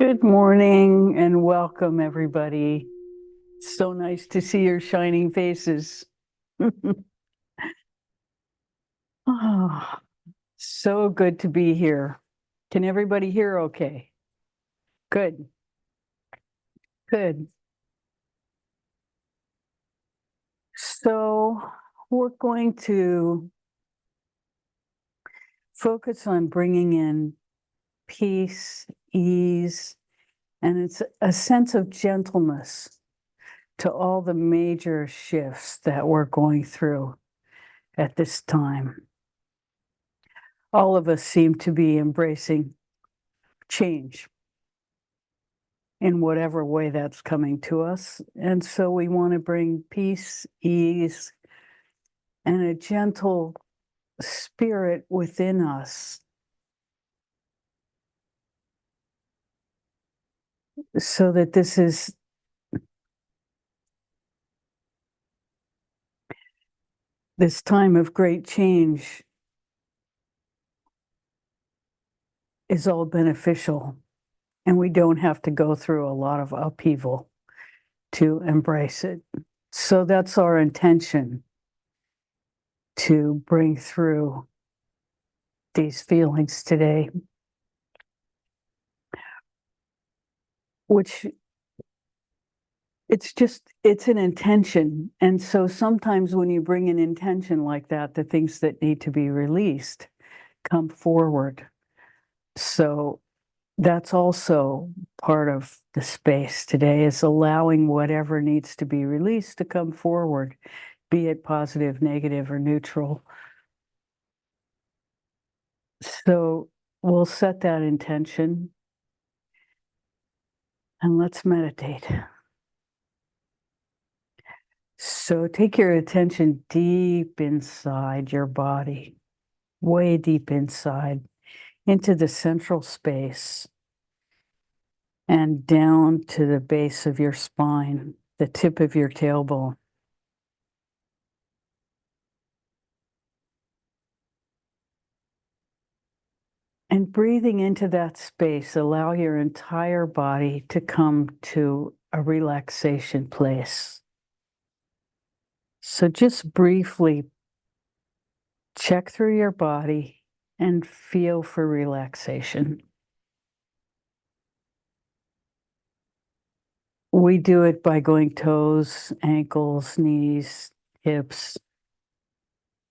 Good morning and welcome, everybody. So nice to see your shining faces. Oh, so good to be here. Can everybody hear okay? Good, good. So we're going to focus on bringing in peace, ease, and it's a sense of gentleness to all the major shifts that we're going through at this time. All of us seem to be embracing change in whatever way that's coming to us. And so we want to bring peace, ease, and a gentle spirit within us so that this time of great change is all beneficial and we don't have to go through a lot of upheaval to embrace it. So that's our intention, to bring through these feelings today, which it's an intention. And so sometimes when you bring an intention like that, the things that need to be released come forward. So that's also part of the space today, is allowing whatever needs to be released to come forward, be it positive, negative, or neutral. So we'll set that intention and let's meditate. So take your attention deep inside your body, way deep inside, into the central space and down to the base of your spine, the tip of your tailbone. And breathing into that space, allow your entire body to come to a relaxation place. So just briefly check through your body and feel for relaxation. We do it by going toes, ankles, knees, hips,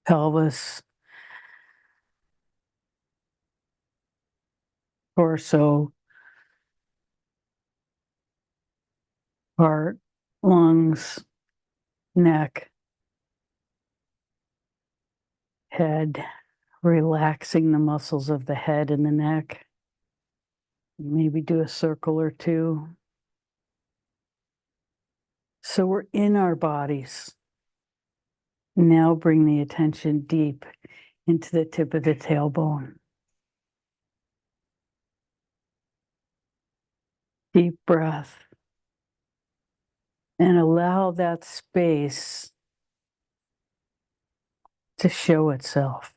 pelvis, torso, heart, lungs, neck, head, relaxing the muscles of the head and the neck. Maybe do a circle or two. So we're in our bodies. Now bring the attention deep into the tip of the tailbone. Deep breath. And allow that space to show itself.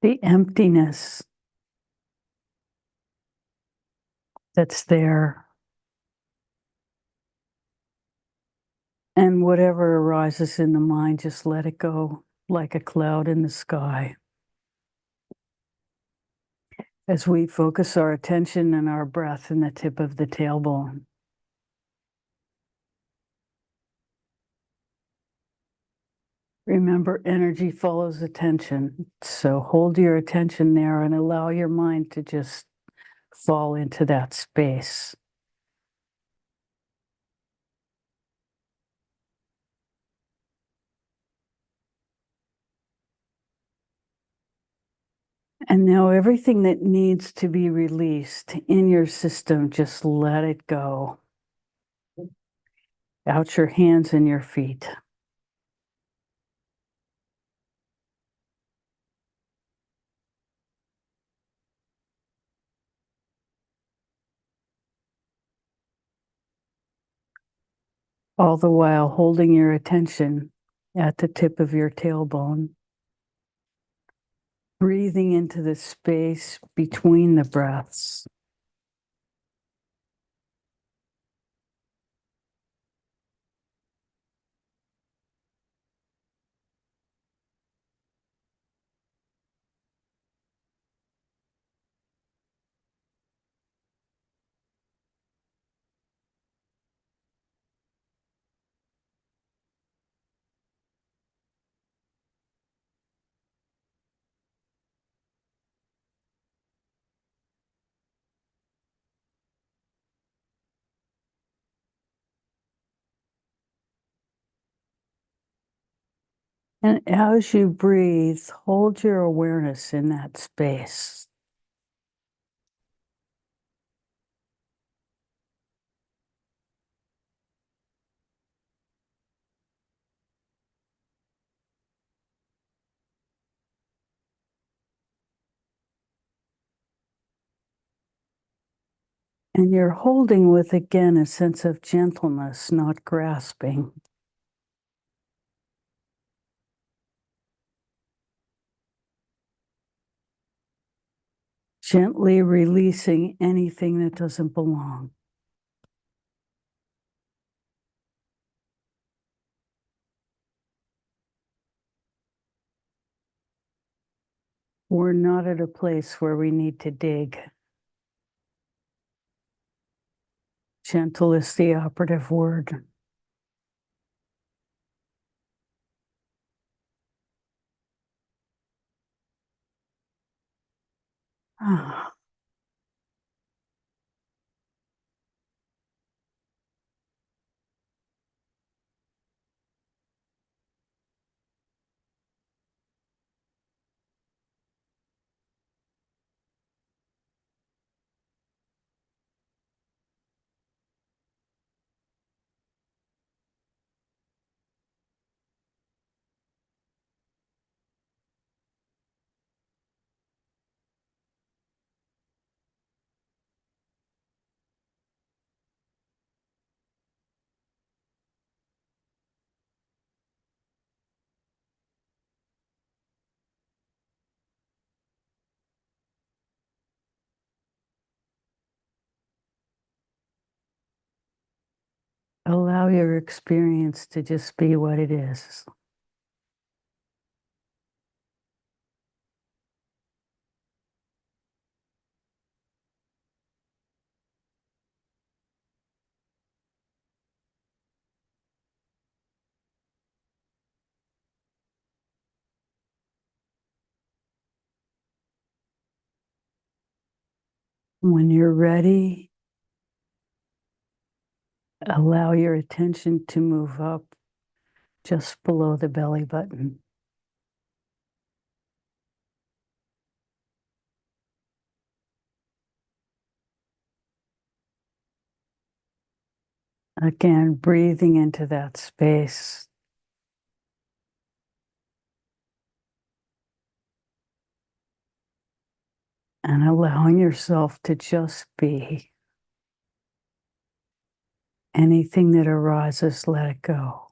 The emptiness that's there. And whatever arises in the mind, just let it go like a cloud in the sky. As we focus our attention and our breath in the tip of the tailbone. Remember, energy follows attention. So hold your attention there and allow your mind to just fall into that space. And now everything that needs to be released in your system, just let it go. Out your hands and your feet. All the while holding your attention at the tip of your tailbone. breathing into the space between the breaths. And as you breathe, hold your awareness in that space. And you're holding with, again, a sense of gentleness, not grasping. Gently releasing anything that doesn't belong. We're not at a place where we need to dig. Gentle is the operative word. Ah. Allow your experience to just be what it is. When you're ready, allow your attention to move up just below the belly button. Again, breathing into that space. And allowing yourself to just be. Anything that arises, let it go.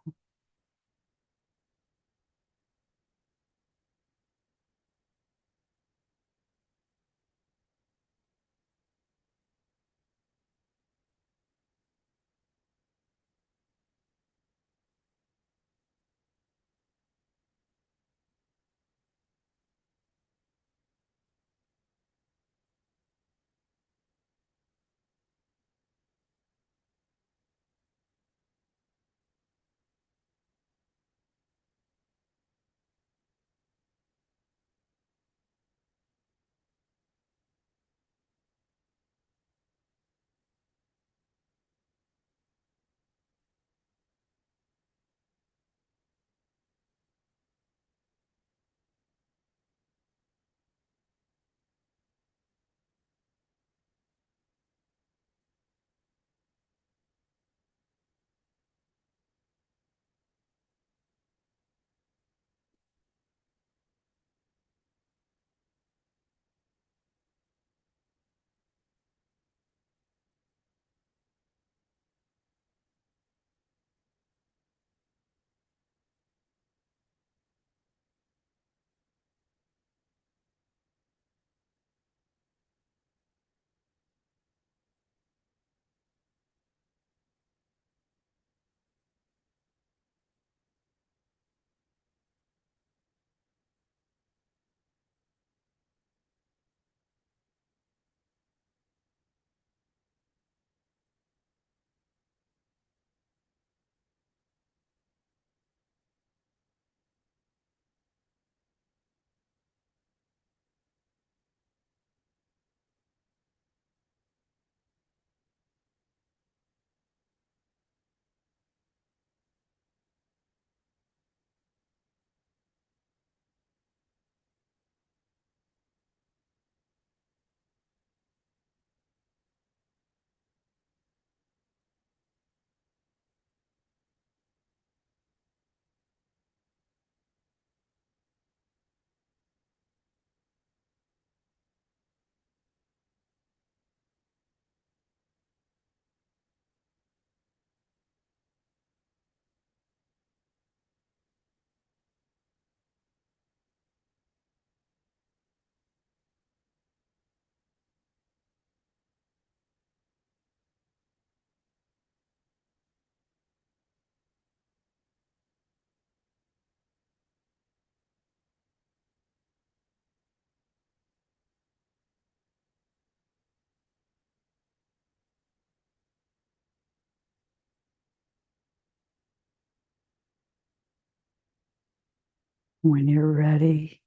When you're ready,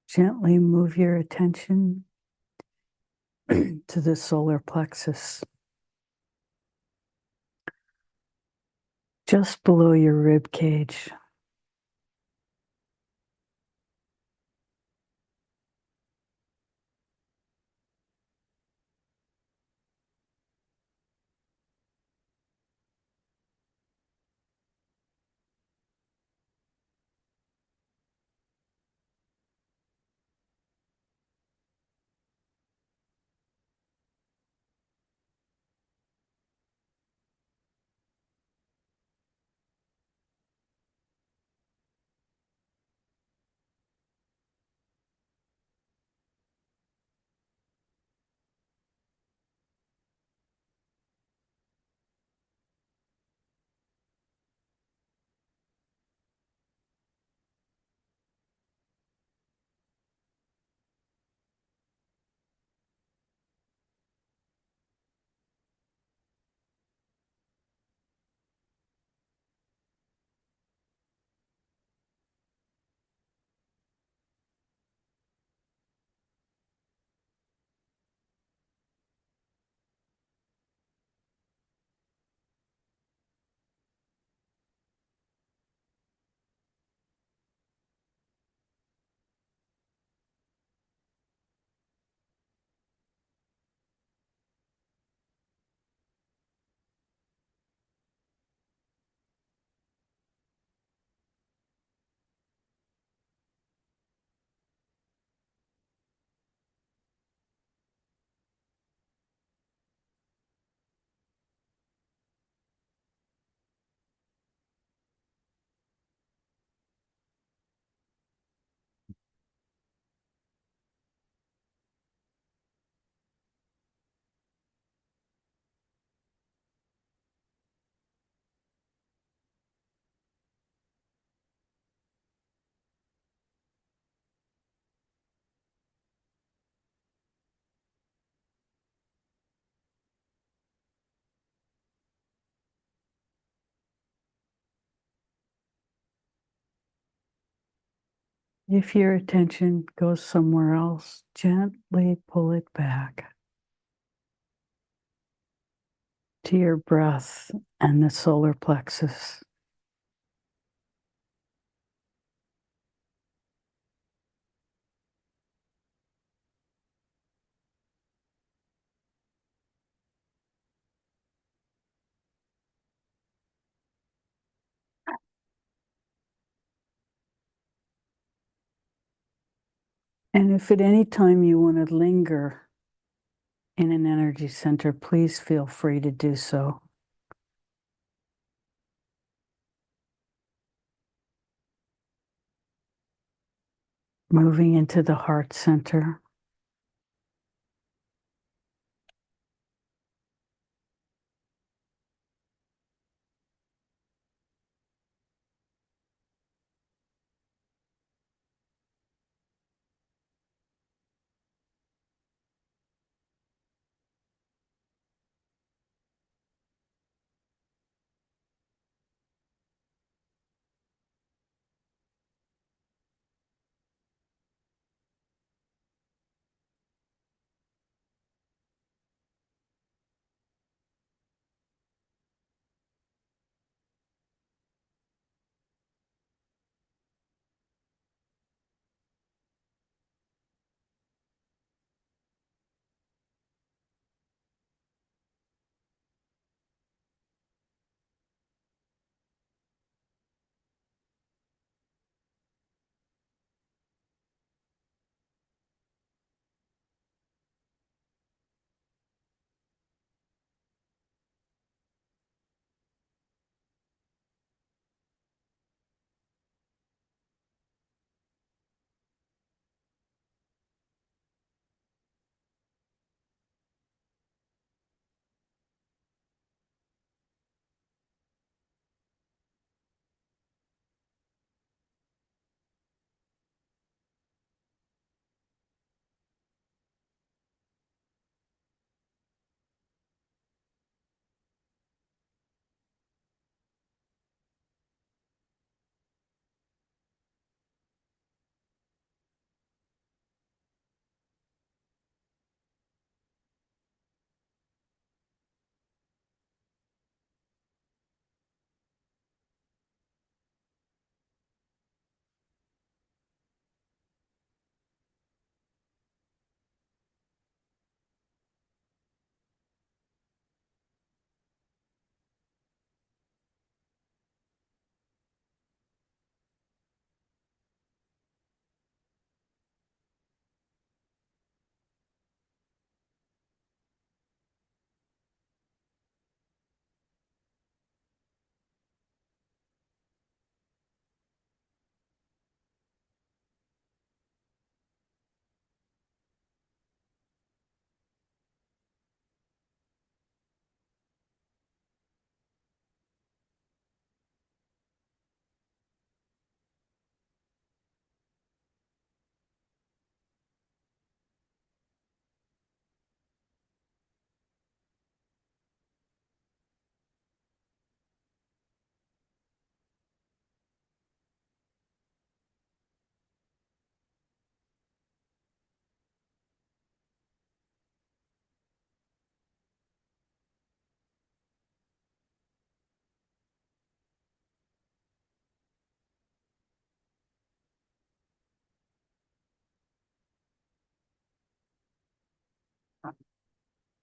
gently move your attention to the solar plexus, just below your rib cage. If your attention goes somewhere else, gently pull it back to your breath and the solar plexus. And if at any time you want to linger in an energy center, please feel free to do so. Moving into the heart center.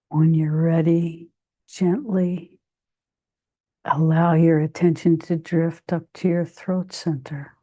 When you're ready, gently allow your attention to drift up to your throat center.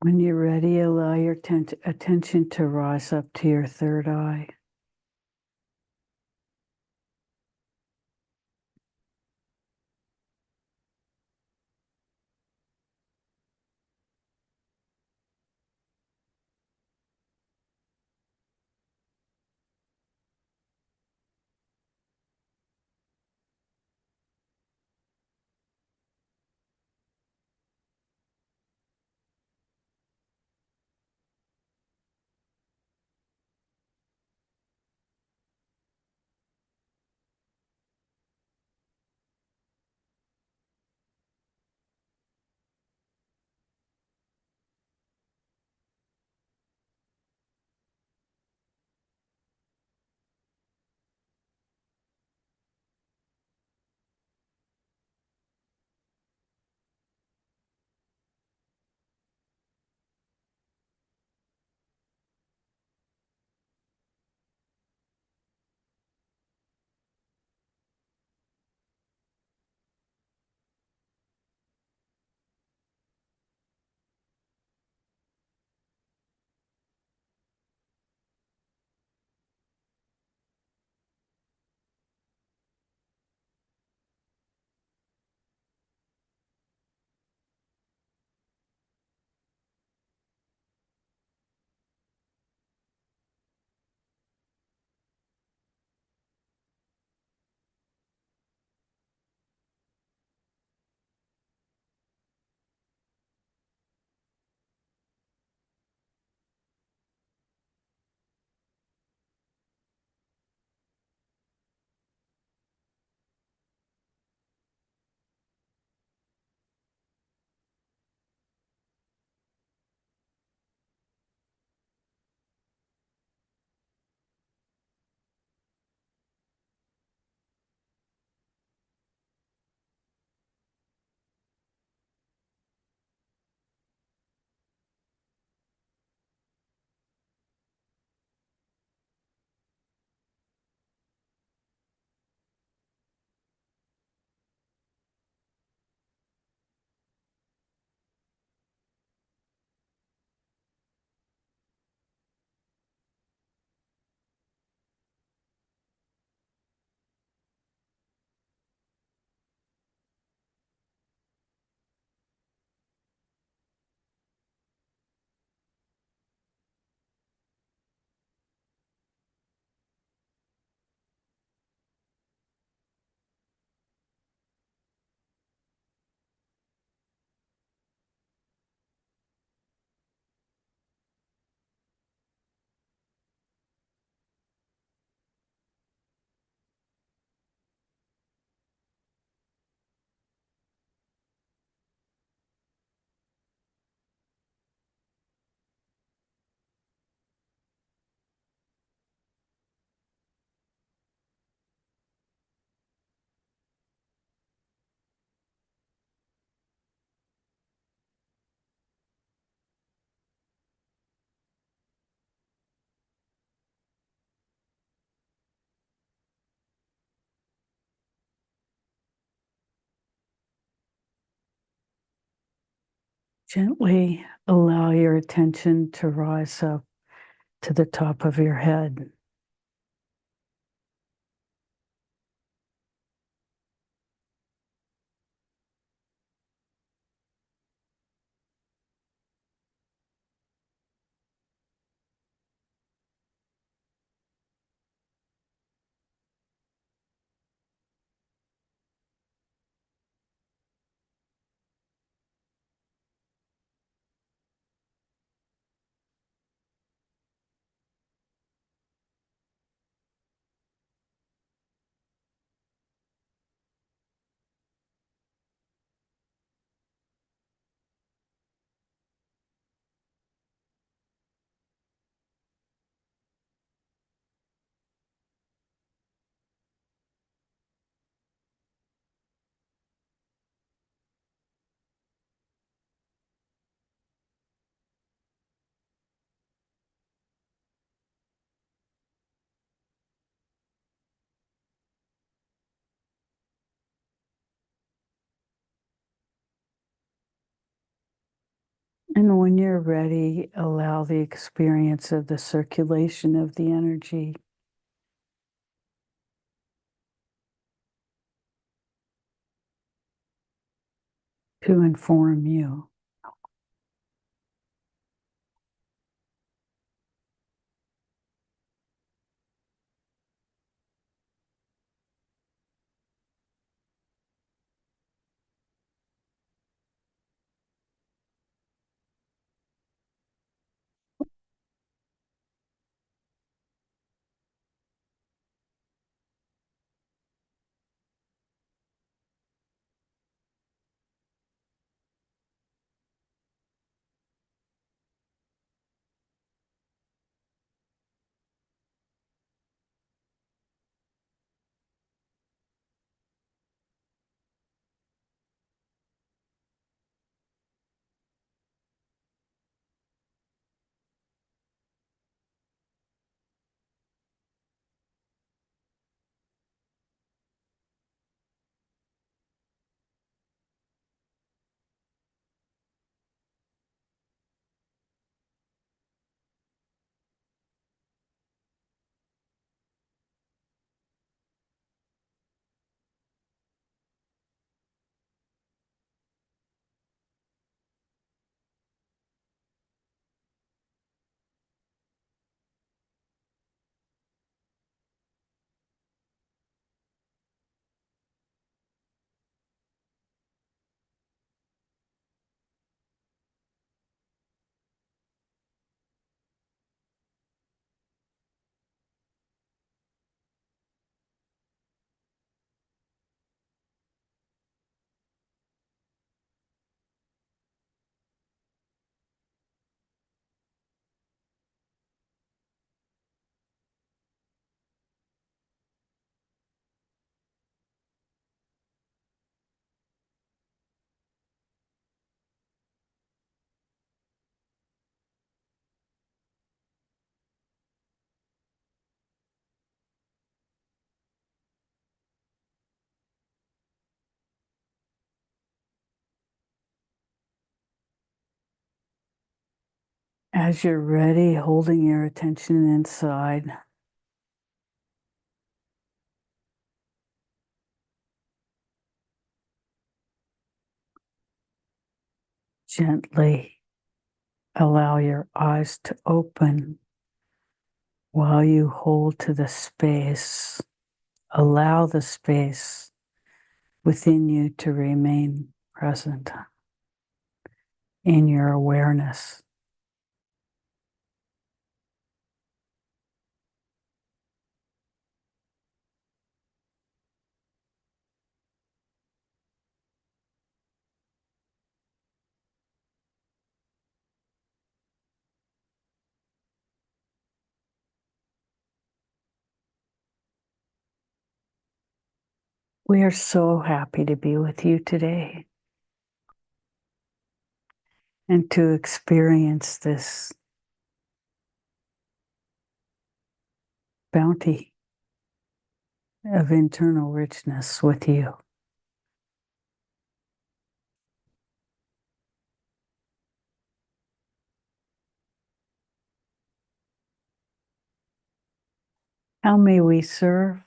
When you're ready, allow your attention to rise up to your third eye. Gently allow your attention to rise up to the top of your head. And when you're ready, allow the experience of the circulation of the energy to inform you. As you're ready, holding your attention inside, gently allow your eyes to open while you hold to the space. Allow the space within you to remain present in your awareness. We are so happy to be with you today and to experience this bounty of internal richness with you. How may we serve?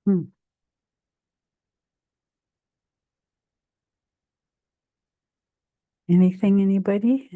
Hmm. Anything, anybody?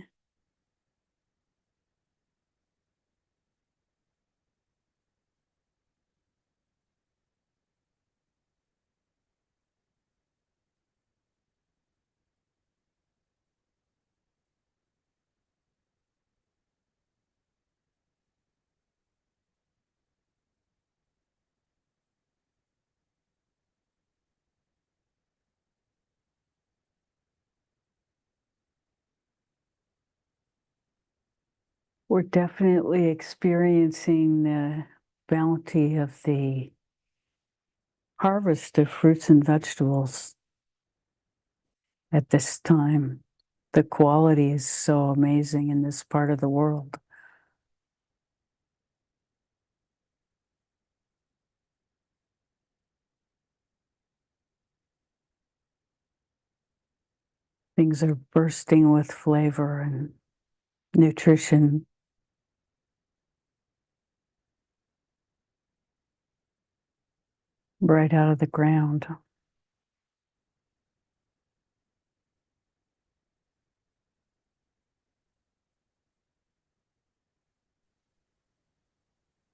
We're definitely experiencing the bounty of the harvest of fruits and vegetables at this time. The quality is so amazing in this part of the world. Things are bursting with flavor and nutrition right out of the ground.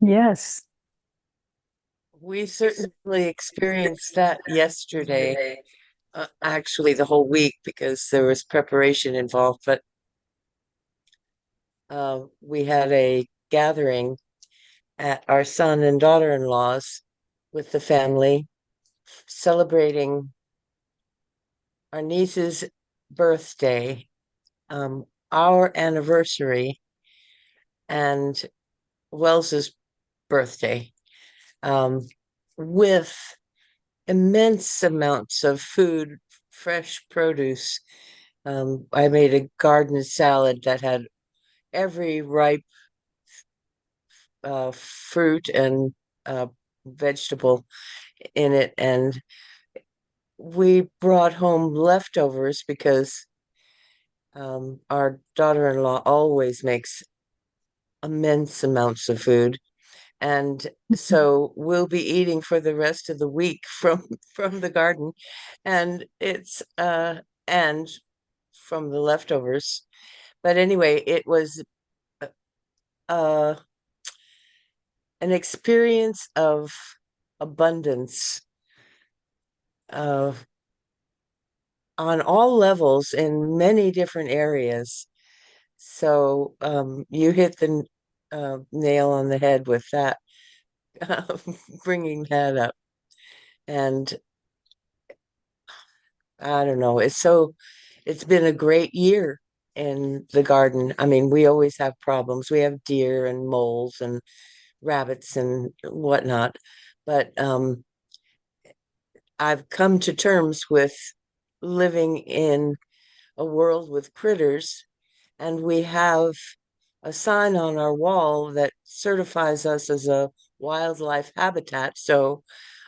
Yes. We certainly experienced that yesterday, actually the whole week because there was preparation involved, but we had a gathering at our son and daughter-in-law's with the family, celebrating our niece's birthday, our anniversary, and Wells's birthday, um, with immense amounts of food, fresh produce. I made a garden salad that had every ripe fruit and uh, vegetable in it, and we brought home leftovers because our daughter-in-law always makes immense amounts of food. And so we'll be eating for the rest of the week from from the garden, and it's and from the leftovers. But anyway, it was uh an experience of abundance uh on all levels in many different areas. So you hit the nail on the head with that, bringing that up. And I don't know, it's been a great year in the garden. I mean, we always have problems. We have deer and moles and rabbits and whatnot, but I've come to terms with living in a world with critters, and we have a sign on our wall that certifies us as a wildlife habitat. So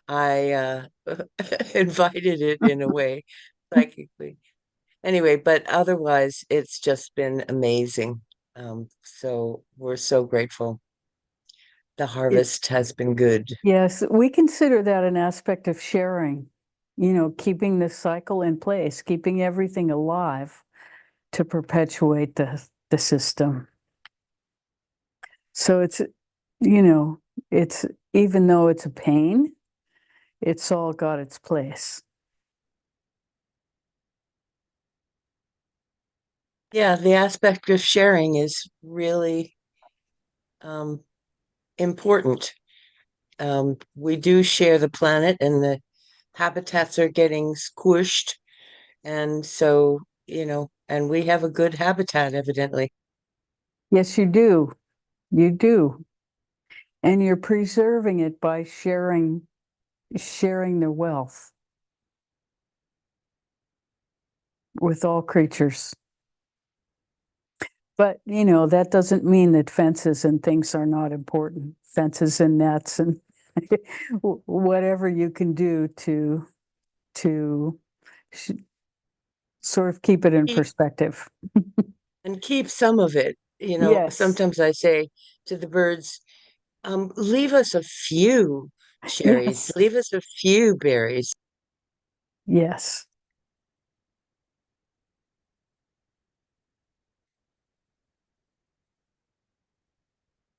I invited it in a way psychically. Anyway, but otherwise, it's just been amazing. So we're so grateful. The It, harvest has been good. yes, we consider that an aspect of sharing, keeping the cycle in place, keeping everything alive to perpetuate the system. So you know, it's even though it's a pain, it's all got its place. Yeah, the aspect of sharing is really um, important. We do share the planet, and the habitats are getting squished. And so, and we have a good habitat, evidently. Yes, you do. You do. And you're preserving it by sharing the wealth with all creatures. But, that doesn't mean that fences and things are not important. Fences and nets and whatever you can do to sh- sort of keep it in Keep, perspective. and keep some of it. Yes. Sometimes I say to the birds, leave us a few cherries, Yes. leave us a few berries. Yes.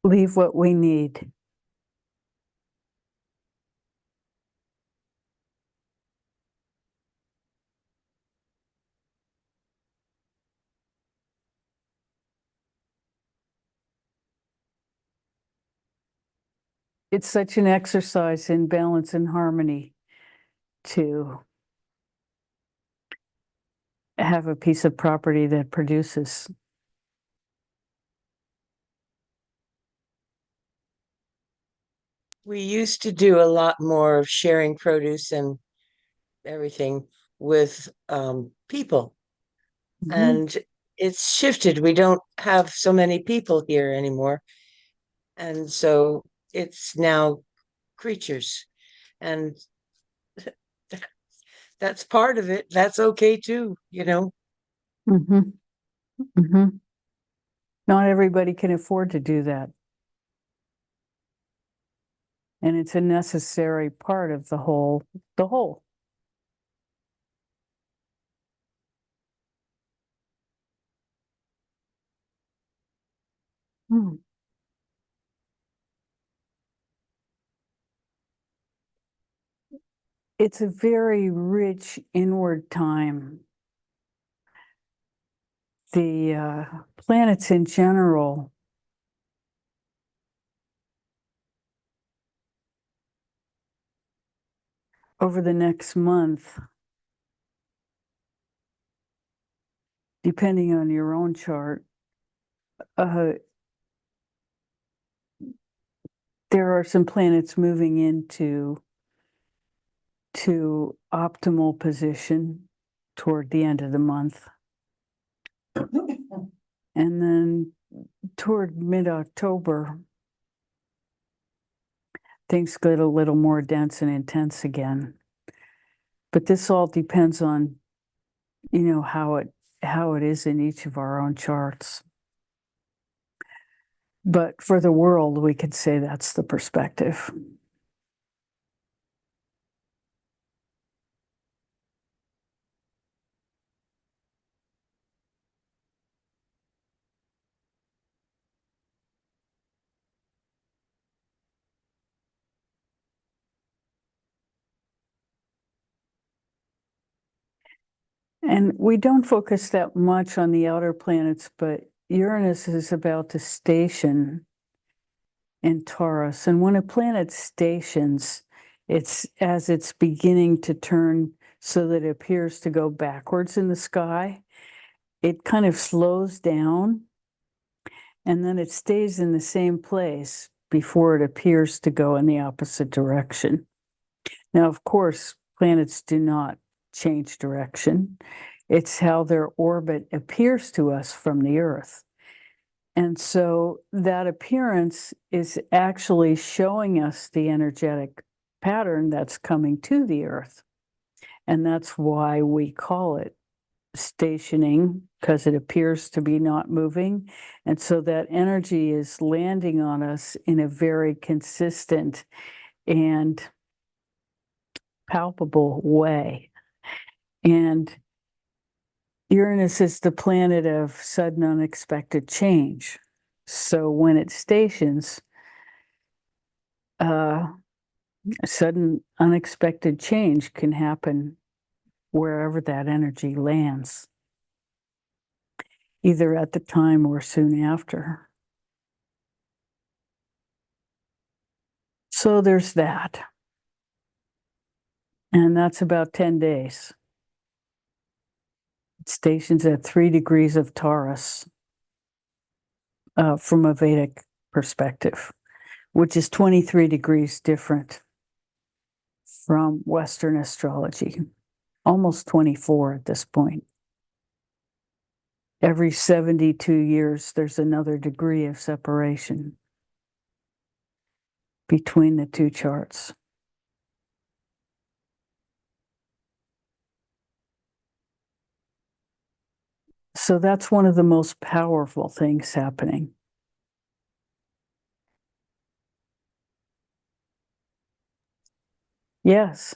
Leave what we need. It's such an exercise in balance and harmony to have a piece of property that produces. We used to do a lot more of sharing produce and everything with people, Mhm. and it's shifted. We don't have so many people here anymore, and so it's now creatures, and that's part of it. That's okay too. Mhm. Mhm. Not everybody can afford to do that. And it's a necessary part of the whole. Hmm. it's a very rich inward time. The planets in general over the next month, depending on your own chart, there are some planets moving into optimal position toward the end of the month. And then toward mid-October, things get a little more dense and intense again. But this all depends on, how it is in each of our own charts. But for the world, we could say that's the perspective. And we don't focus that much on the outer planets, but Uranus is about to station in Taurus. And when a planet stations, it's as it's beginning to turn so that it appears to go backwards in the sky, it kind of slows down and then it stays in the same place before it appears to go in the opposite direction. Now, of course, planets do not change direction. It's how their orbit appears to us from the Earth. And so that appearance is actually showing us the energetic pattern that's coming to the Earth. And that's why we call it stationing, because it appears to be not moving. And so that energy is landing on us in a very consistent and palpable way. And Uranus is the planet of sudden unexpected change. So when it stations, sudden unexpected change can happen wherever that energy lands, either at the time or soon after. So there's that. And that's about 10 days. It stations at 3 degrees of Taurus from a Vedic perspective, which is 23 degrees different from Western astrology, almost 24 at this point. Every 72 years, there's another degree of separation between the two charts. So that's one of the most powerful things happening. Yes.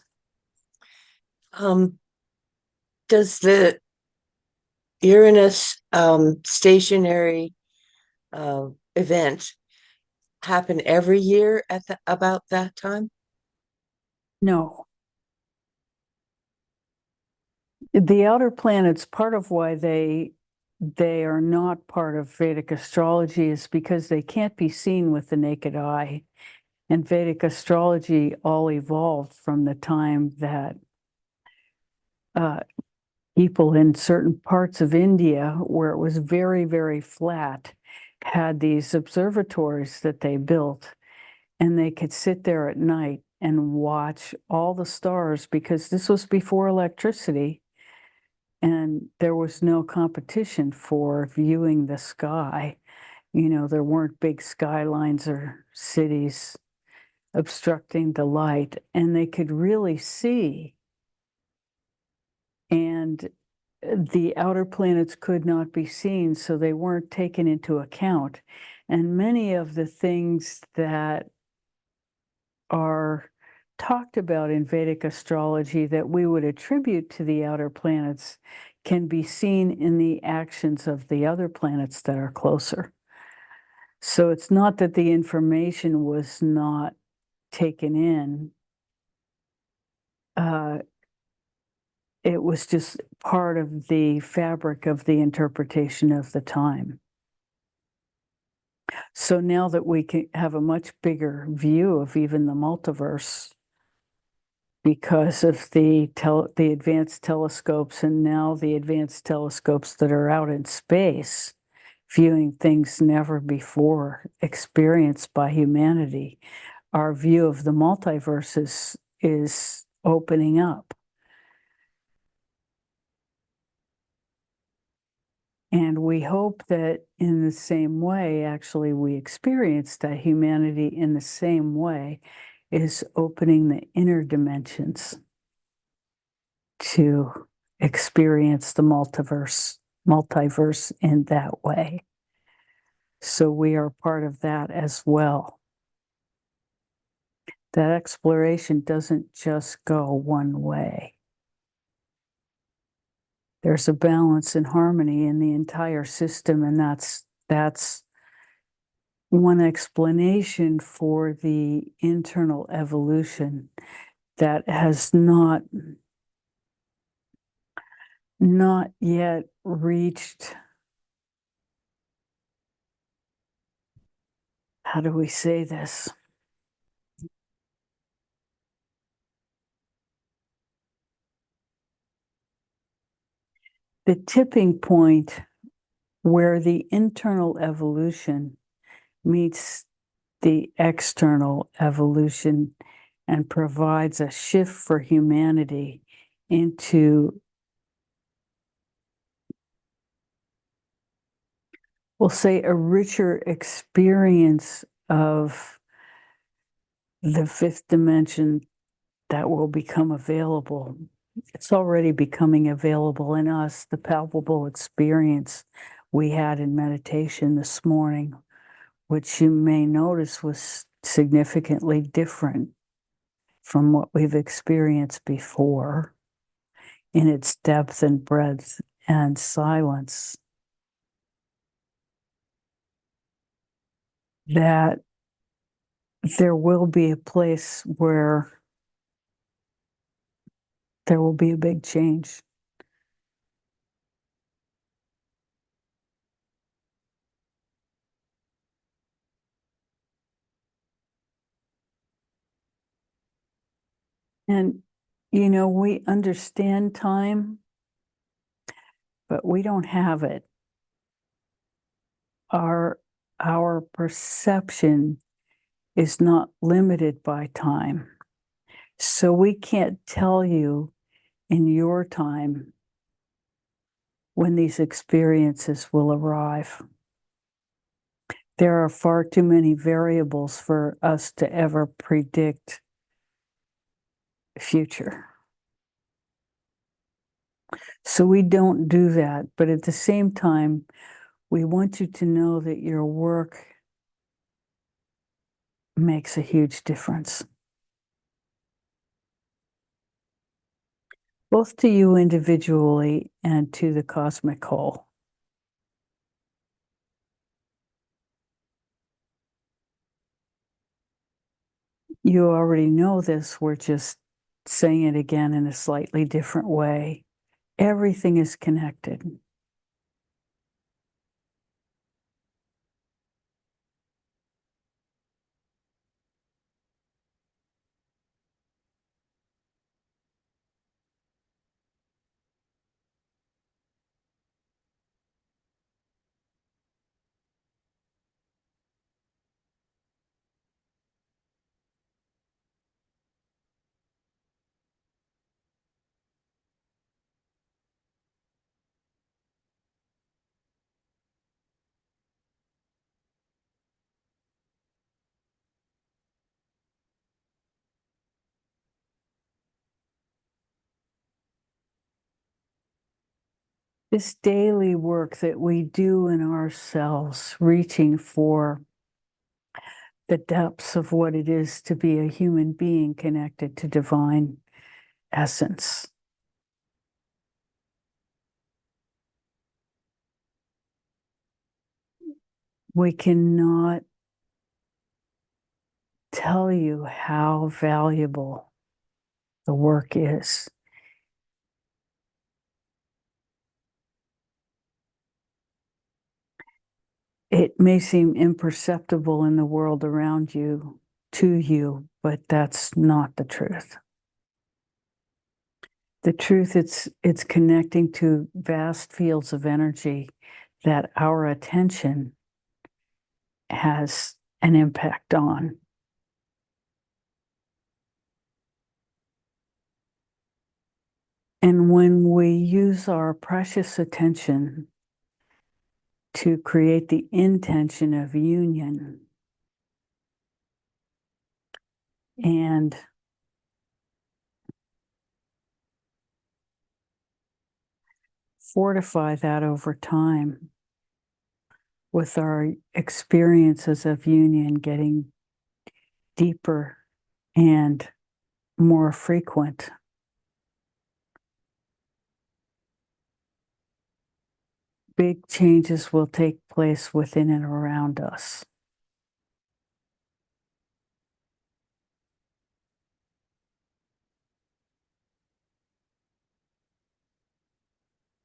Does the Uranus stationary event happen every year at about that time? No. The outer planets, part of why they are not part of Vedic astrology is because they can't be seen with the naked eye. And Vedic astrology all evolved from the time that people in certain parts of India, where it was very, very flat, had these observatories that they built, and they could sit there at night and watch all the stars, because this was before electricity and there was no competition for viewing the sky. There weren't big skylines or cities obstructing the light, and they could really see. And the outer planets could not be seen, so they weren't taken into account. And many of the things that are talked about in Vedic astrology that we would attribute to the outer planets can be seen in the actions of the other planets that are closer. So it's not that the information was not taken in. it was just part of the fabric of the interpretation of the time. So now that we can have a much bigger view of even the multiverse because of the advanced telescopes, and now the advanced telescopes that are out in space, viewing things never before experienced by humanity, our view of the multiverse is opening up. And we hope that in the same way, actually, we experience that humanity in the same way is opening the inner dimensions to experience the multiverse in that way. So we are part of that as well. That exploration doesn't just go one way. There's a balance and harmony in the entire system, and that's one explanation for the internal evolution that has not yet reached, how do we say this? The tipping point where the internal evolution meets the external evolution and provides a shift for humanity into, we'll say, a richer experience of the fifth dimension that will become available. It's already becoming available in us, the palpable experience we had in meditation this morning, which you may notice was significantly different from what we've experienced before in its depth and breadth and silence. That there will be a place where there will be a big change. And, you know, we understand time, but we don't have it. Our perception is not limited by time. So we can't tell you in your time when these experiences will arrive. There are far too many variables for us to ever predict future. So we don't do that, but at the same time, we want you to know that your work makes a huge difference, both to you individually and to the cosmic whole. You already know this, we're just saying it again in a slightly different way. Everything is connected. This daily work that we do in ourselves, reaching for the depths of what it is to be a human being connected to divine essence. We cannot tell you how valuable the work is. It may seem imperceptible in the world around you, to you, but that's not the truth. The truth, it's connecting to vast fields of energy that our attention has an impact on. And when we use our precious attention to create the intention of union and fortify that over time with our experiences of union getting deeper and more frequent, big changes will take place within and around us.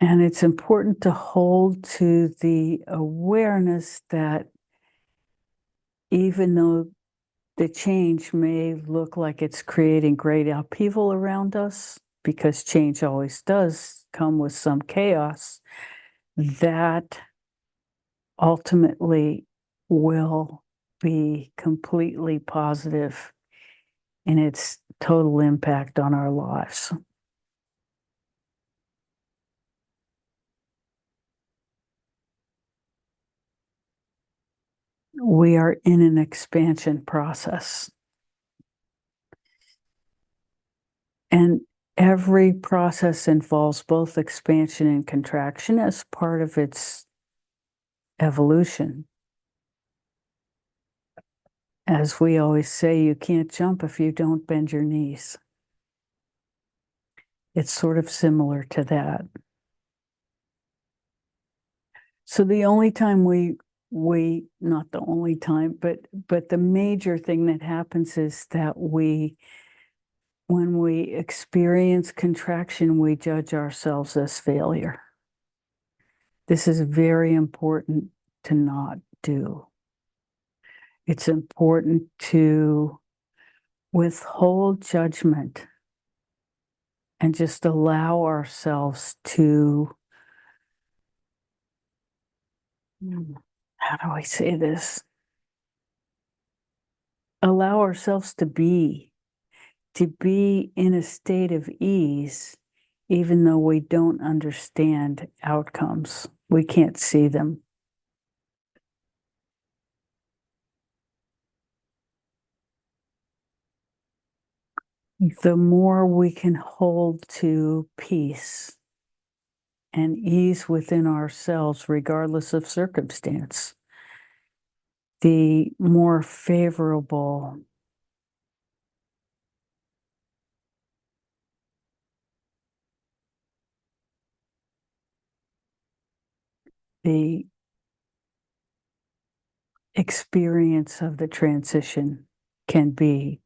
And it's important to hold to the awareness that even though the change may look like it's creating great upheaval around us, because change always does come with some chaos, that ultimately will be completely positive in its total impact on our lives. We are in an expansion process. And every process involves both expansion and contraction as part of its evolution. As we always say, you can't jump if you don't bend your knees. It's sort of similar to that. So the only time not the only time, but the major thing that happens is that when we experience contraction, we judge ourselves as failure. This is very important to not do. It's important to withhold judgment and just allow ourselves to, how do I say this? Allow ourselves to be in a state of ease, even though we don't understand outcomes. We can't see them. The more we can hold to peace and ease within ourselves, regardless of circumstance, the more favorable the experience of the transition can be.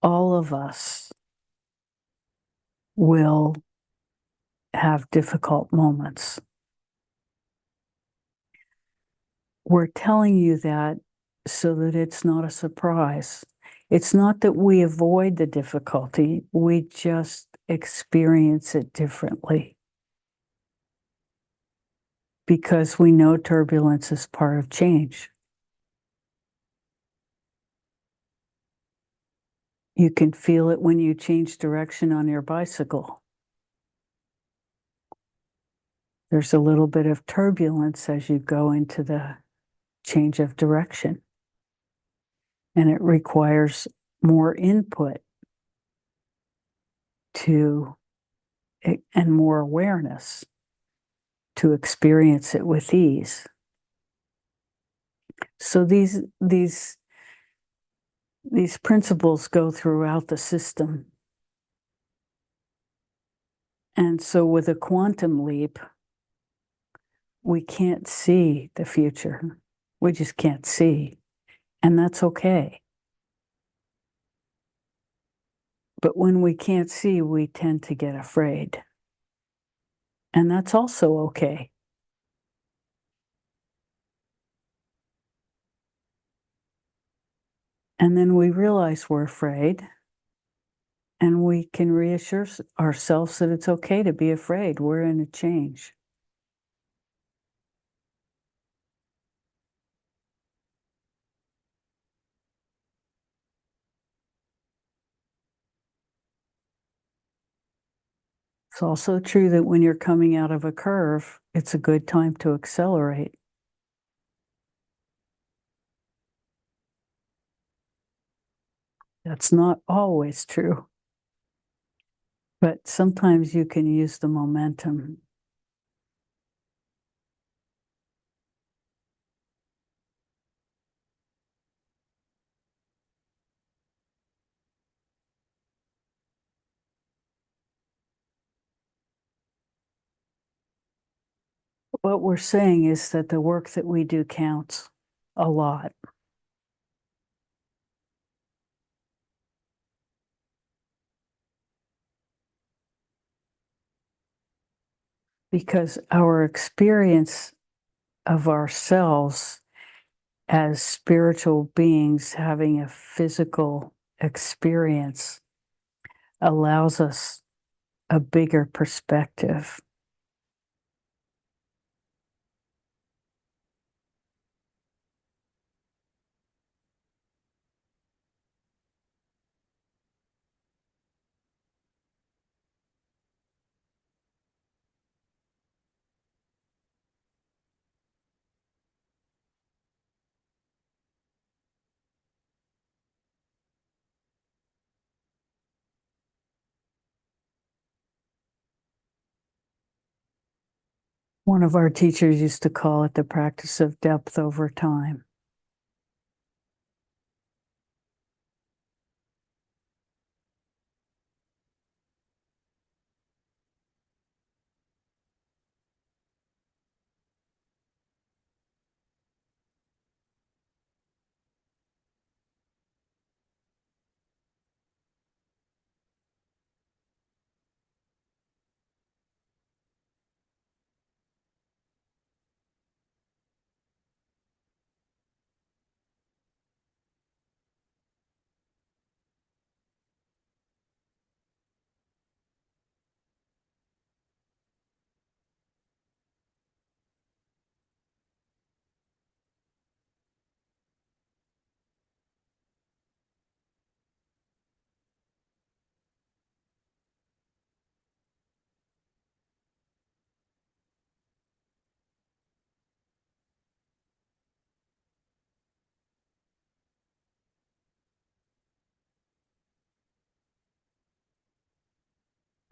All of us will have difficult moments. We're telling you that so that it's not a surprise. It's not that we avoid the difficulty, we just experience it differently. Because we know turbulence is part of change. You can feel it when you change direction on your bicycle. There's a little bit of turbulence as you go into the change of direction. And it requires more input and more awareness to experience it with ease. So these principles go throughout the system. And so with a quantum leap, we can't see the future. We just can't see. And that's okay. But when we can't see, we tend to get afraid. And that's also okay. And then we realize we're afraid, and we can reassure ourselves that it's okay to be afraid. We're in a change. It's also true that when you're coming out of a curve, it's a good time to accelerate. That's not always true, but sometimes you can use the momentum. What we're saying is that the work that we do counts a lot. Because our experience of ourselves as spiritual beings having a physical experience allows us a bigger perspective. One of our teachers used to call it the practice of depth over time.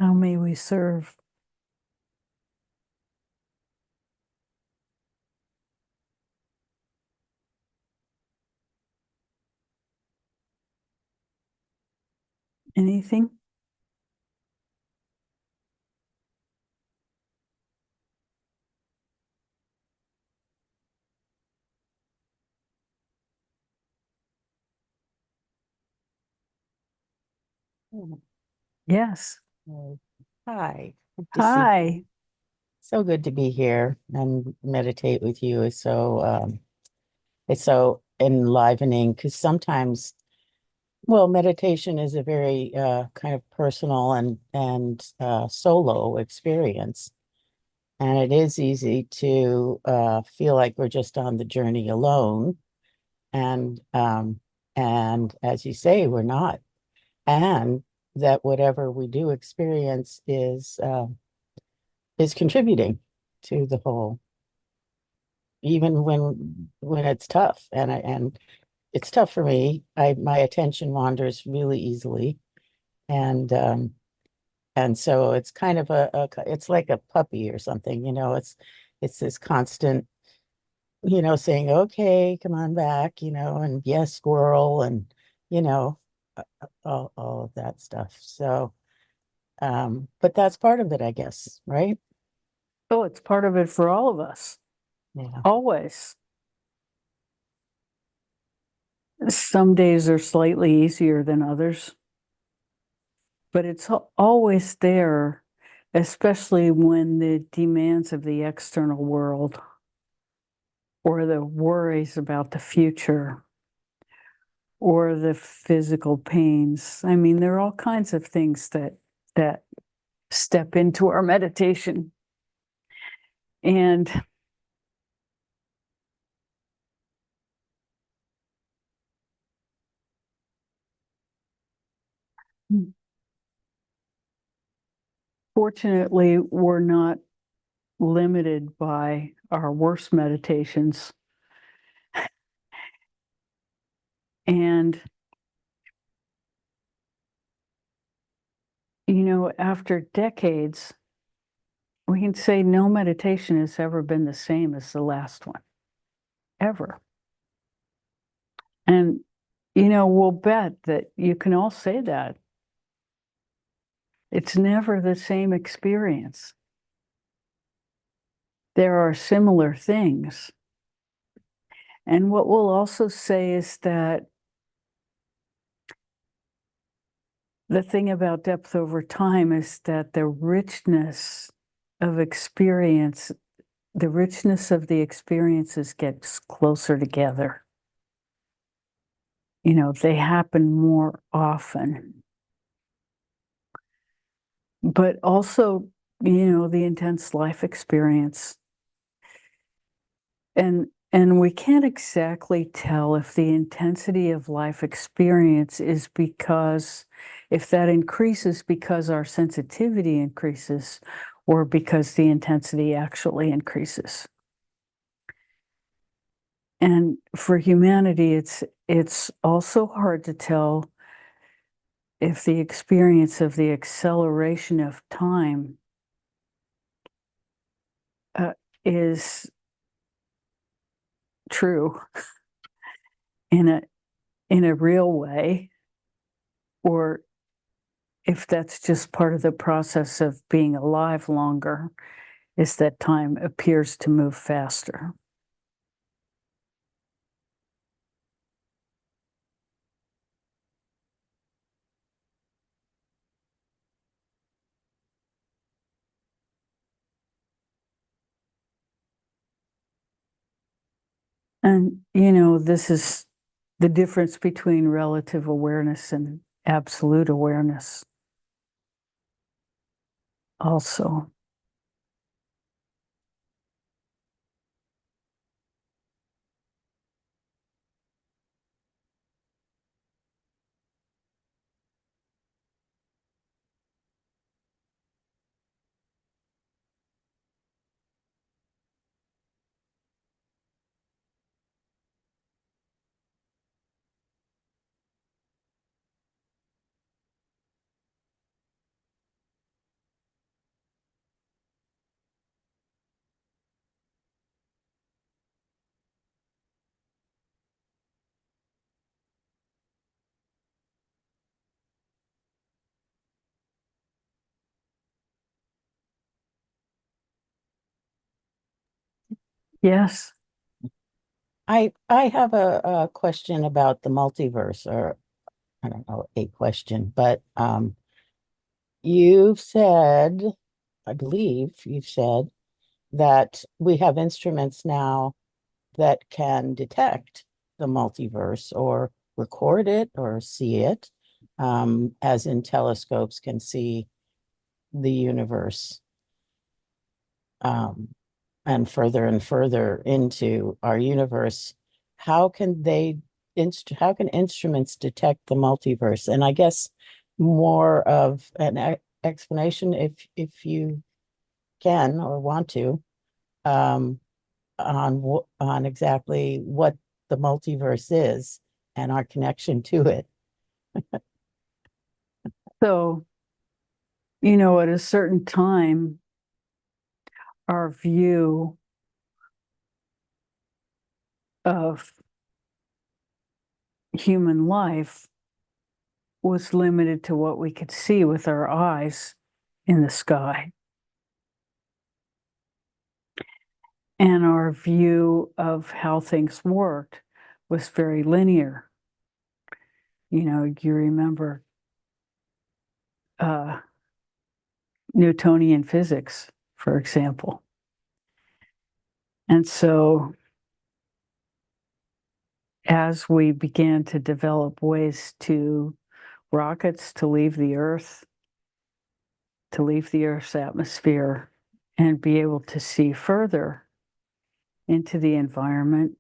How may we serve? Anything? Oh, Yes. hi. Good to see you. Hi. So good to be here and meditate with you. It's so enlivening because sometimes, well, meditation is a very kind of personal and solo experience. And it is easy to feel like we're just on the journey alone. And and as you say, we're not. And that whatever we do experience is contributing to the whole, even when it's tough. And it's tough for me. My attention wanders really easily. And and so it's kind of it's like a puppy or something, it's this constant, saying, okay, come on back, and yes, squirrel, and you know, all of that stuff. So but that's part of it, I guess, right? Oh, it's part of it for all of us, Yeah. always. Some days are slightly easier than others. but it's always there, especially when the demands of the external world or the worries about the future or the physical pains. I mean, there are all kinds of things that step into our meditation. And fortunately, we're not limited by our worst meditations. And, after decades, we can say no meditation has ever been the same as the last one, ever. And, we'll bet that you can all say that. It's never the same experience. There are similar things. And what we'll also say is that the thing about depth over time is that the richness of experience, the richness of the experiences gets closer together. They happen more often. But also, the intense life experience. And we can't exactly tell if the intensity of life experience is because, if that increases because our sensitivity increases, or because the intensity actually increases. And for humanity, it's also hard to tell if the experience of the acceleration of time is true in a real way, or if that's just part of the process of being alive longer, is that time appears to move faster. And, this is the difference between relative awareness and absolute awareness also. Yes. I have a question about the multiverse, or I don't know, a question, but you've said, I believe you've said that we have instruments now that can detect the multiverse or record it or see it, as in telescopes can see the universe, and further into our universe. How can how can instruments detect the multiverse? And I guess more of an explanation, if you can or want to, um, on exactly what the multiverse is and our connection to it. So, at a certain time, our view of human life was limited to what we could see with our eyes in the sky. And our view of how things worked was very linear. You remember uh, Newtonian physics, for example. And so as we began to develop ways to rockets to leave the Earth, to leave the Earth's atmosphere and be able to see further into the environment,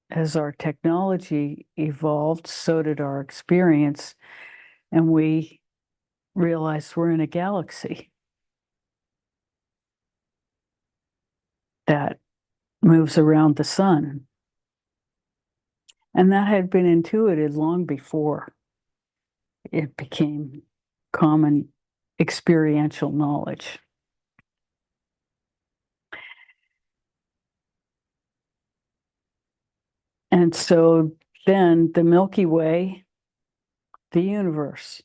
as our technology evolved, so did our experience, and we realized we're in a galaxy that moves around the sun. And that had been intuited long before it became common experiential knowledge. And so then the Milky Way, the universe,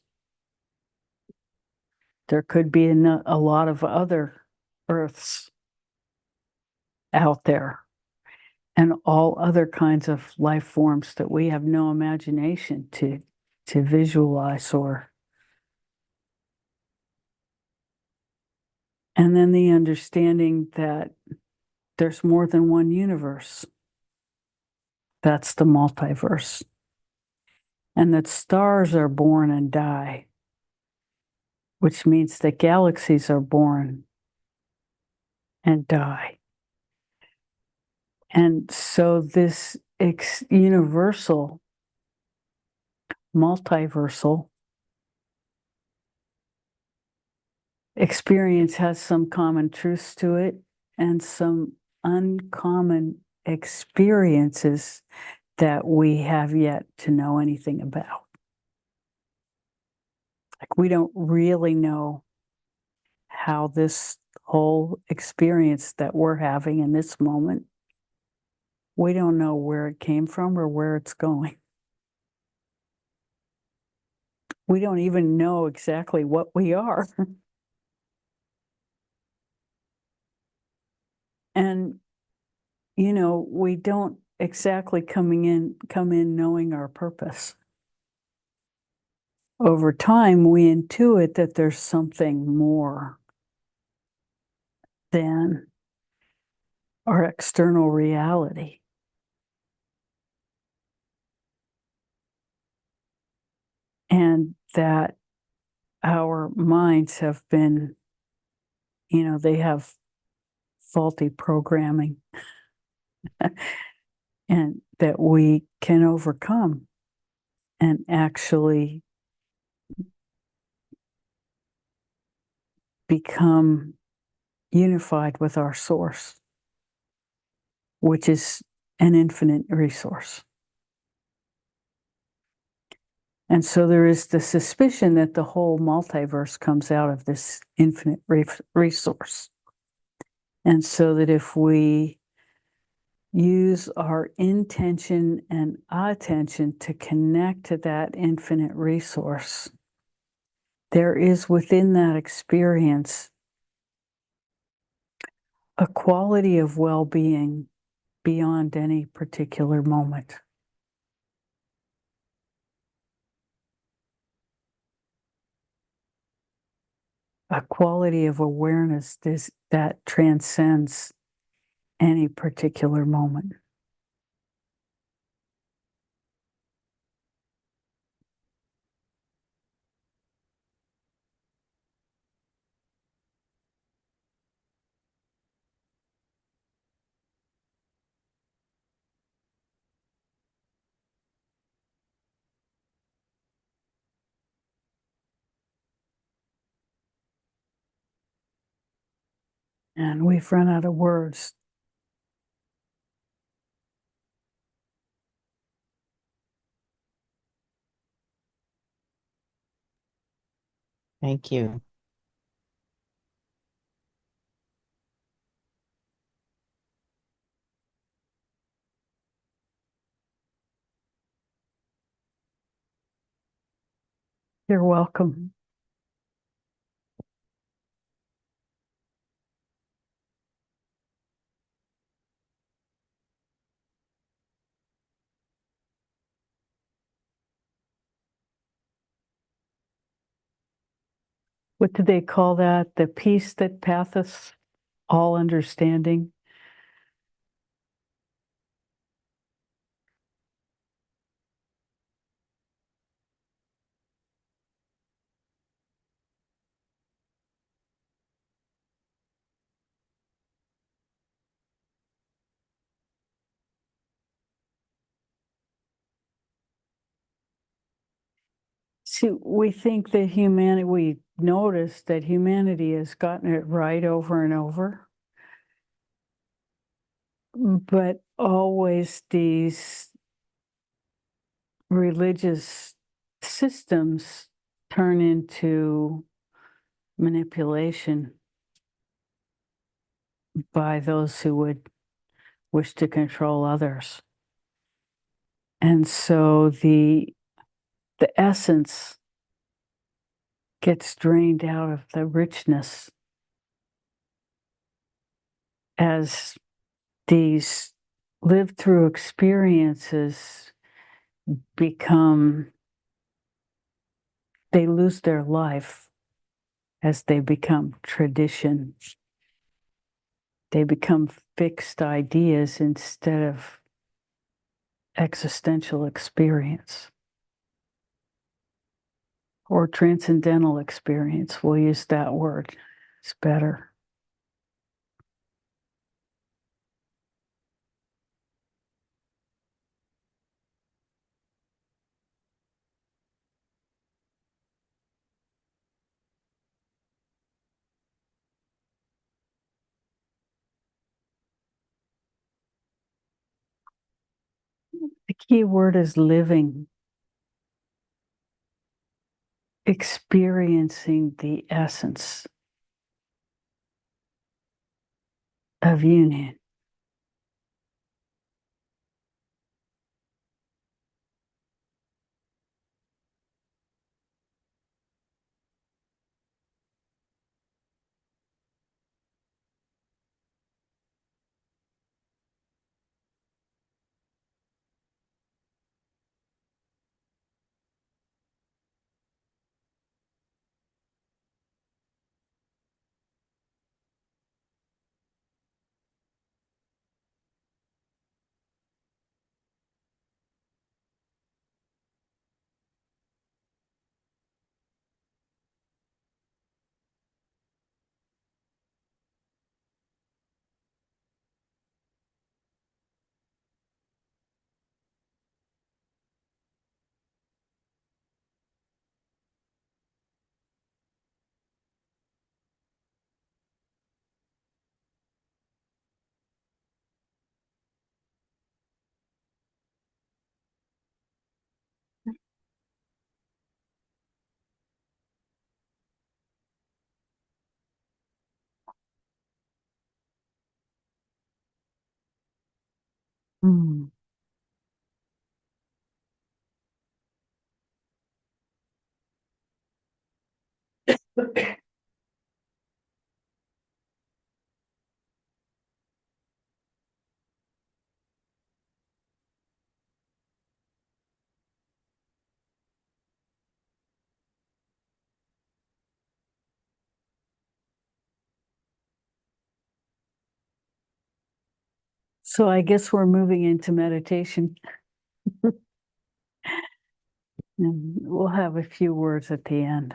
there could be a lot of other Earths out there, and all other kinds of life forms that we have no imagination to visualize and then the understanding that there's more than one universe. That's the multiverse. And that stars are born and die, which means that galaxies are born and die. And so this universal, multiversal experience has some common truths to it and some uncommon experiences that we have yet to know anything about. Like, we don't really know how this whole experience that we're having in this moment, we don't know where it came from or where it's going. We don't even know exactly what we are. And, we don't exactly come in knowing our purpose. Over time, we intuit that there's something more than our external reality. And that our minds have been, they have faulty programming and that we can overcome and actually become unified with our source, which is an infinite resource. And so there is the suspicion that the whole multiverse comes out of this infinite resource. And so that if we use our intention and attention to connect to that infinite resource, there is within that experience a quality of well-being beyond any particular moment. A quality of awareness that transcends any particular moment. And we've run out of words. Thank you. You're welcome. what do they call that? The peace that passeth all understanding. See, we think that humanity, we notice that humanity has gotten it right over and over. But always these religious systems turn into manipulation by those who would wish to control others. And so the essence gets drained out of the richness as these lived through experiences become, they lose their life as they become tradition. They become fixed ideas instead of existential experience or transcendental experience. We'll use that word. It's better. The key word is living, experiencing the essence of union. Mm. So I guess we're moving into meditation. And we'll have a few words at the end.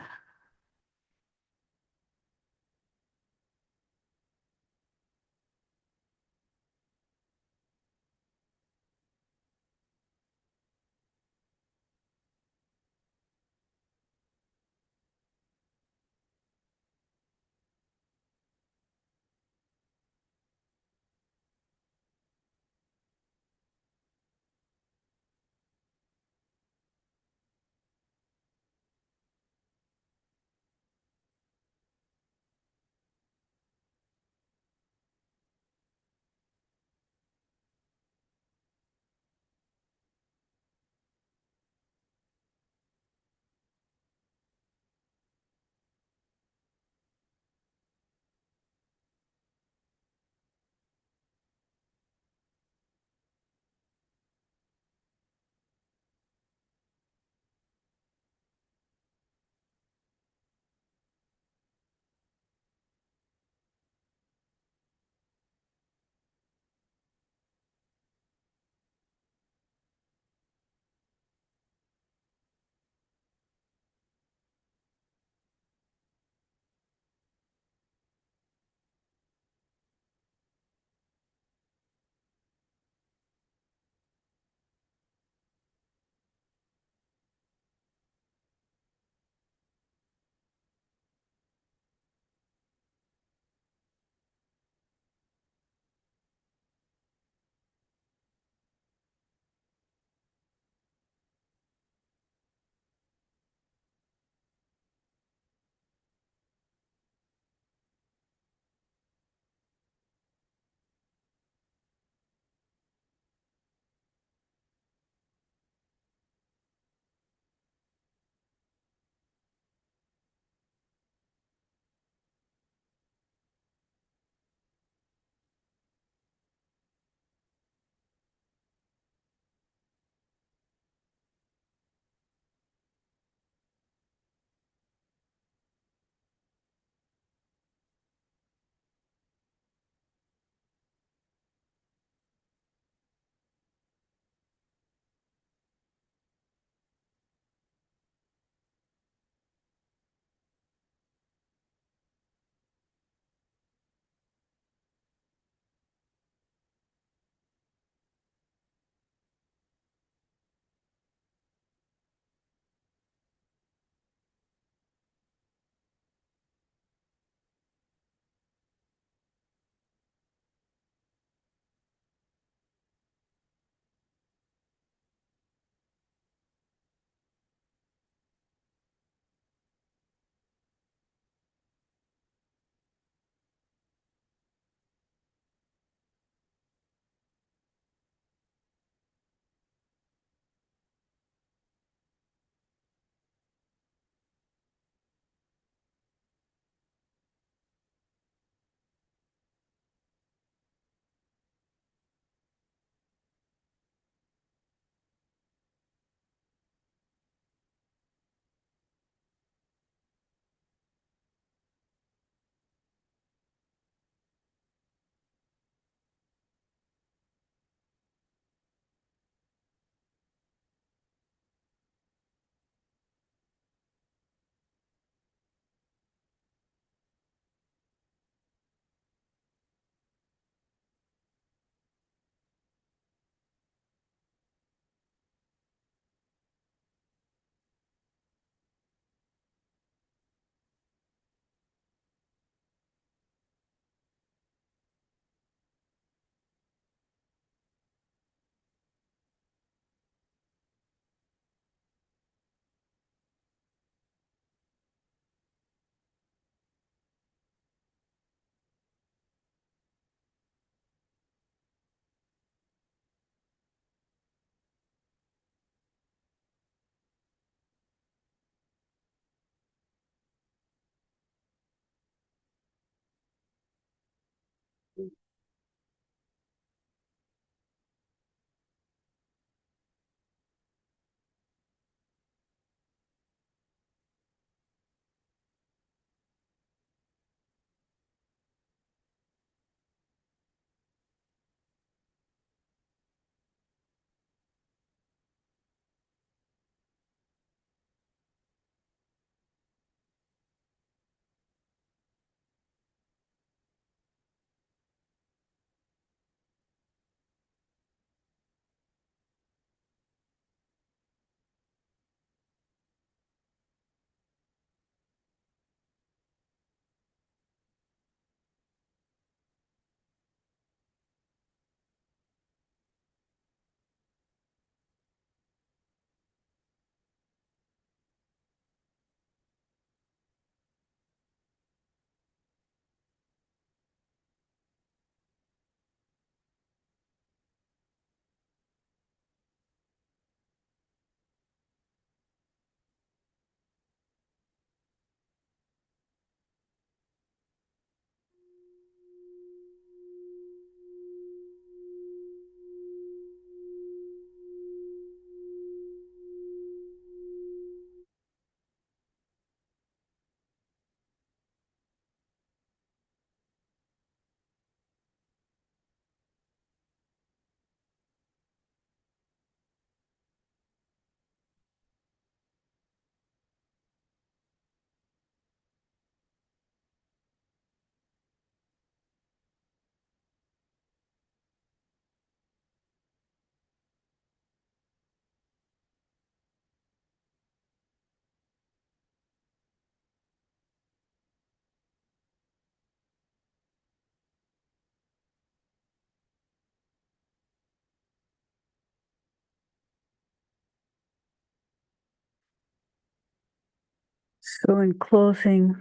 So in closing,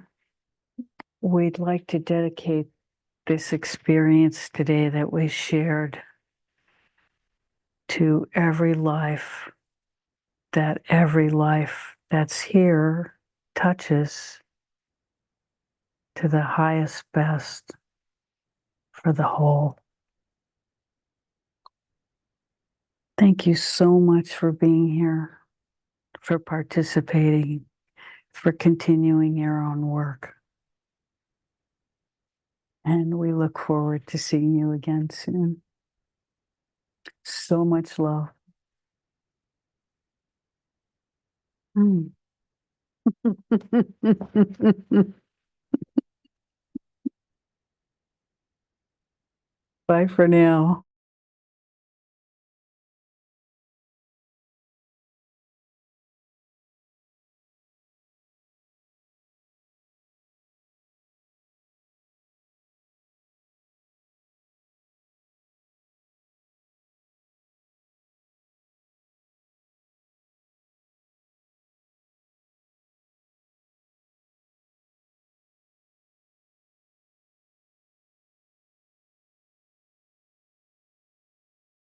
we'd like to dedicate this experience today that we shared to every life that's here touches to the highest best for the whole. Thank you so much for being here, for participating, for continuing your own work. And we look forward to seeing you again soon. So much love. Mm. Bye for now.